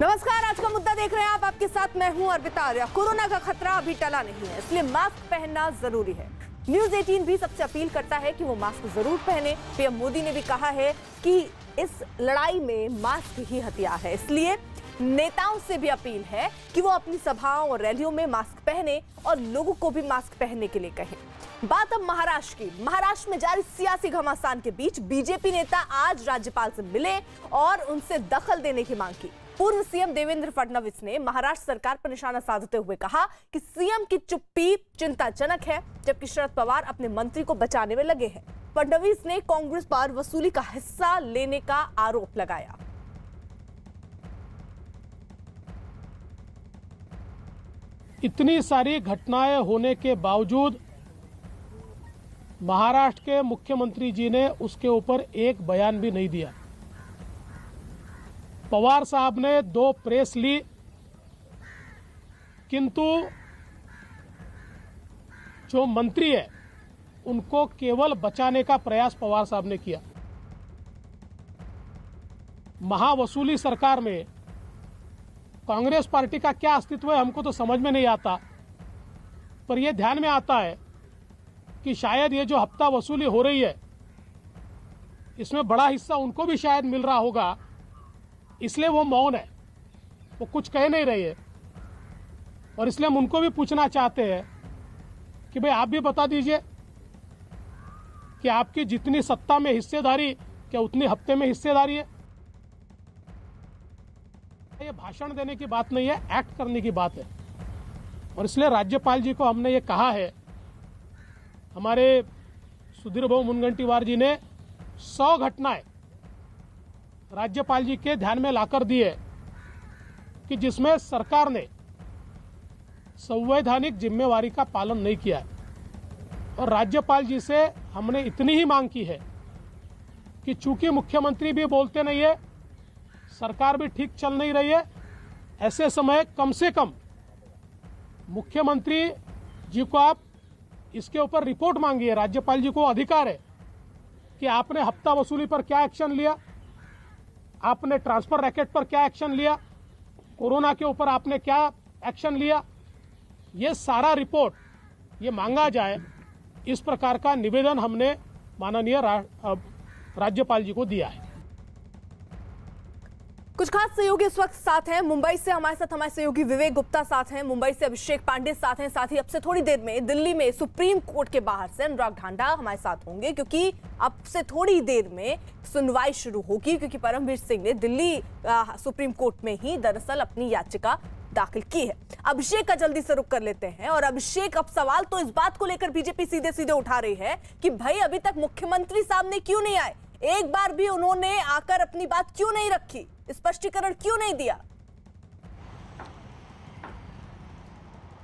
नमस्कार, आज का मुद्दा देख रहे हैं आप। आपके साथ मैं हूं अर्पिता आर्या। कोरोना का खतरा अभी टला नहीं है, इसलिए मास्क पहनना जरूरी है। न्यूज 18 भी सबसे अपील करता है कि वो मास्क जरूर पहने। पीएम मोदी ने भी कहा है कि इस लड़ाई में मास्क ही हथियार है, इसलिए नेताओं से भी अपील है कि वो अपनी सभाओं और रैलियों में मास्क पहने और लोगों को भी मास्क पहनने के लिए कहें। बात अब महाराष्ट्र की। महाराष्ट्र में जारी सियासी घमासान के बीच बीजेपी नेता आज राज्यपाल से मिले और उनसे दखल देने की मांग की। पूर्व सीएम देवेंद्र फडणवीस ने महाराष्ट्र सरकार पर निशाना साधते हुए कहा कि सीएम की चुप्पी चिंताजनक है, जबकि शरद पवार अपने मंत्री को बचाने में लगे हैं। फडणवीस ने कांग्रेस पर वसूली का हिस्सा लेने का आरोप लगाया। इतनी सारी घटनाएं होने के बावजूद महाराष्ट्र के मुख्यमंत्री जी ने उसके ऊपर एक बयान भी नहीं दिया। पवार साहब ने 2 प्रेस ली, किंतु जो मंत्री है उनको केवल बचाने का प्रयास पवार साहब ने किया। महावसूली सरकार में कांग्रेस पार्टी का क्या अस्तित्व है हमको तो समझ में नहीं आता, पर यह ध्यान में आता है कि शायद ये जो हफ्ता वसूली हो रही है इसमें बड़ा हिस्सा उनको भी शायद मिल रहा होगा, इसलिए वो मौन है, वो कुछ कह नहीं रही है। और इसलिए हम उनको भी पूछना चाहते हैं कि भाई आप भी बता दीजिए कि आपकी जितनी सत्ता में हिस्सेदारी क्या उतनी हफ्ते में हिस्सेदारी है। ये भाषण देने की बात नहीं है, एक्ट करने की बात है। और इसलिए राज्यपाल जी को हमने ये कहा है, हमारे सुधीर भाऊ मुनगंटीवार जी ने 100 घटनाएं राज्यपाल जी के ध्यान में लाकर दी है कि जिसमें सरकार ने संवैधानिक जिम्मेवारी का पालन नहीं किया है। और राज्यपाल जी से हमने इतनी ही मांग की है कि चूंकि मुख्यमंत्री भी बोलते नहीं है, सरकार भी ठीक चल नहीं रही है, ऐसे समय कम से कम मुख्यमंत्री जी को आप इसके ऊपर रिपोर्ट मांगिए। राज्यपाल जी को अधिकार है कि आपने हफ्ता वसूली पर क्या एक्शन लिया, आपने ट्रांसफर रैकेट पर क्या एक्शन लिया, कोरोना के ऊपर आपने क्या एक्शन लिया, ये सारा रिपोर्ट ये मांगा जाए। इस प्रकार का निवेदन हमने माननीय राज्यपाल जी को दिया है। कुछ खास सहयोगी इस वक्त साथ हैं। मुंबई से हमारे सहयोगी विवेक गुप्ता साथ हैं, मुंबई से अभिषेक पांडे साथ हैं, साथ ही अब से थोड़ी देर में दिल्ली में सुप्रीम कोर्ट के बाहर से अनुराग ढांडा हमारे साथ होंगे, क्योंकि अब से थोड़ी देर में सुनवाई शुरू होगी, क्योंकि परमवीर सिंह ने दिल्ली सुप्रीम कोर्ट में ही दरअसल अपनी याचिका दाखिल की है। अभिषेक का जल्दी से रुख कर लेते हैं। और अभिषेक, अब सवाल तो इस बात को लेकर बीजेपी सीधे सीधे उठा रही है कि भाई अभी तक मुख्यमंत्री सामने क्यों नहीं आए, एक बार भी उन्होंने आकर अपनी बात क्यों नहीं रखी, स्पष्टीकरण क्यों नहीं दिया?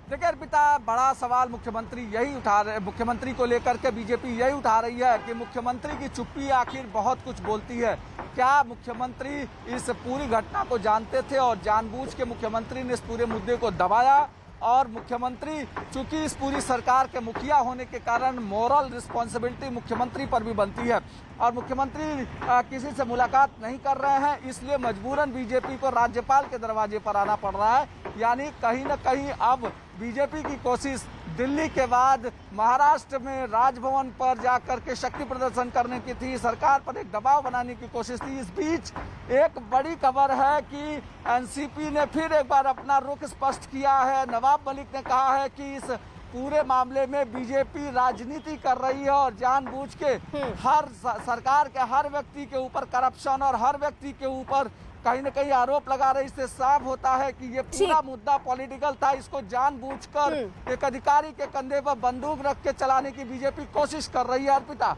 देखिए अर्पिता, बड़ा सवाल मुख्यमंत्री को लेकर के बीजेपी यही उठा रही है कि मुख्यमंत्री की चुप्पी आखिर बहुत कुछ बोलती है। क्या मुख्यमंत्री इस पूरी घटना को जानते थे और जानबूझ के मुख्यमंत्री ने इस पूरे मुद्दे को दबाया? और मुख्यमंत्री चूंकि इस पूरी सरकार के मुखिया होने के कारण मोरल रिस्पॉन्सिबिलिटी मुख्यमंत्री पर भी बनती है, और मुख्यमंत्री किसी से मुलाकात नहीं कर रहे हैं, इसलिए मजबूरन बीजेपी को राज्यपाल के दरवाजे पर आना पड़ रहा है। यानी कहीं न कहीं अब बीजेपी की कोशिश दिल्ली के बाद महाराष्ट्र में राजभवन पर जाकर के शक्ति प्रदर्शन करने की थी, सरकार पर एक दबाव बनाने की कोशिश थी। इस बीच एक बड़ी खबर है कि एनसीपी ने फिर एक बार अपना रुख स्पष्ट किया है। नवाब मलिक ने कहा है कि इस पूरे मामले में बीजेपी राजनीति कर रही है और जानबूझ के हर सरकार के हर व्यक्ति के ऊपर करप्शन और हर व्यक्ति के ऊपर कहीं न कहीं आरोप लगा रहे। इससे साफ होता है कि ये पूरा मुद्दा पॉलिटिकल था। इसको जानबूझकर एक अधिकारी के कंधे पर बंदूक रख के चलाने की बीजेपी कोशिश कर रही है। अर्पिता,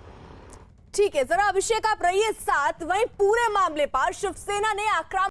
ठीक है, जरा अभिषेक आप रहिए साथ। वहीं पूरे मामले पर शिवसेना ने आक्रामक